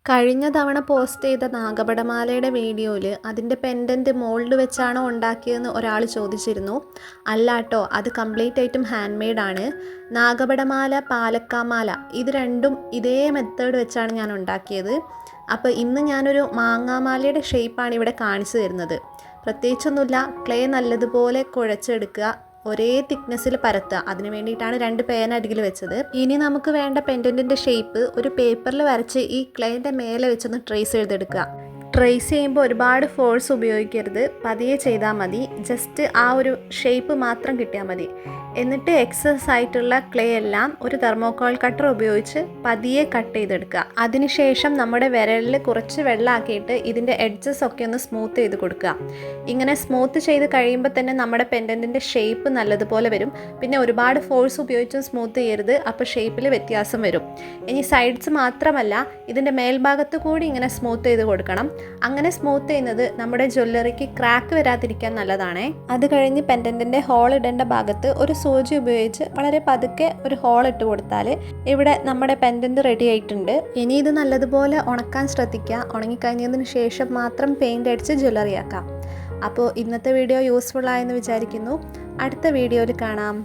കഴിഞ്ഞ തവണ പോസ്റ്റ് ചെയ്ത നാഗപടമാലയുടെ വീഡിയോയിൽ അതിൻ്റെ പെൻഡൻറ്റ് മോൾഡ് വെച്ചാണോ ഉണ്ടാക്കിയതെന്ന് ഒരാൾ ചോദിച്ചിരുന്നു. അല്ലാട്ടോ, അത് കംപ്ലീറ്റ് ആയിട്ടും ഹാൻഡ് മെയ്ഡാണ്. നാഗപടമാല, പാലക്കാമാല ഇത് രണ്ടും ഇതേ മെത്തേഡ് വെച്ചാണ് ഞാൻ ഉണ്ടാക്കിയത്. അപ്പോൾ ഇന്ന് ഞാനൊരു മാങ്ങാമാലയുടെ ഷേപ്പാണ് ഇവിടെ കാണിച്ചു തരുന്നത്. പ്രത്യേകിച്ചൊന്നുമില്ല, ക്ലേ നല്ലതുപോലെ കുഴച്ചെടുക്കുക, ഒരേ തിക്നെസ്സിൽ പരത്തുക. അതിന് വേണ്ടിയിട്ടാണ് 2 പേന അരികിൽ വെച്ചത്. ഇനി നമുക്ക് വേണ്ട പെൻഡൻറ്റിൻ്റെ ഷേപ്പ് ഒരു പേപ്പറിൽ വരച്ച് ഈ ക്ലേൻ്റെ മേലെ വെച്ചൊന്ന് ട്രേസ് ചെയ്തെടുക്കുക. ട്രേസ് ചെയ്യുമ്പോൾ ഒരുപാട് ഫോഴ്സ് ഉപയോഗിക്കരുത്, പതിയെ ചെയ്താൽ മതി. ജസ്റ്റ് ആ ഒരു ഷേപ്പ് മാത്രം കിട്ടിയാൽ മതി. എന്നിട്ട് എക്സസ് ആയിട്ടുള്ള ക്ലേ എല്ലാം ഒരു തെർമോക്കോൾ കട്ടർ ഉപയോഗിച്ച് പതിയെ കട്ട് ചെയ്തെടുക്കുക. അതിനുശേഷം നമ്മുടെ വിരലിൽ കുറച്ച് വെള്ളമാക്കിയിട്ട് ഇതിൻ്റെ എഡ്ജസ് ഒക്കെ ഒന്ന് സ്മൂത്ത് ചെയ്ത് കൊടുക്കുക. ഇങ്ങനെ സ്മൂത്ത് ചെയ്ത് കഴിയുമ്പോൾ തന്നെ നമ്മുടെ പെൻഡൻറ്റിൻ്റെ ഷേപ്പ് നല്ലതുപോലെ വരും. പിന്നെ ഒരുപാട് ഫോഴ്സ് ഉപയോഗിച്ചും സ്മൂത്ത് ചെയ്യരുത്, അപ്പോൾ ഷേപ്പിൽ വ്യത്യാസം വരും. ഇനി സൈഡ്സ് മാത്രമല്ല, ഇതിൻ്റെ മേൽഭാഗത്ത് കൂടി ഇങ്ങനെ സ്മൂത്ത് ചെയ്ത് കൊടുക്കണം. അങ്ങനെ സ്മൂത്ത് ചെയ്യുന്നത് നമ്മുടെ ജ്വല്ലറിക്ക് ക്രാക്ക് വരാതിരിക്കാൻ നല്ലതാണേ. അത് കഴിഞ്ഞ് പെൻഡൻറ്റിൻ്റെ ഹോൾ ഇടേണ്ട ഭാഗത്ത് ഒരു സൂചി ഉപയോഗിച്ച് വളരെ പതുക്കെ ഒരു ഹോൾ ഇട്ട് കൊടുത്താൽ ഇവിടെ നമ്മുടെ പെൻഡൻറ്റ് റെഡി ആയിട്ടുണ്ട്. ഇനി ഇത് നല്ലതുപോലെ ഉണക്കാൻ ശ്രദ്ധിക്കുക. ഉണങ്ങിക്കഴിഞ്ഞതിന് ശേഷം മാത്രം പെയിൻ്റ് അടിച്ച് ജ്വല്ലറി ആക്കാം. അപ്പോൾ ഇന്നത്തെ വീഡിയോ യൂസ്ഫുൾ ആയെന്ന് വിചാരിക്കുന്നു. അടുത്ത വീഡിയോയിൽ കാണാം.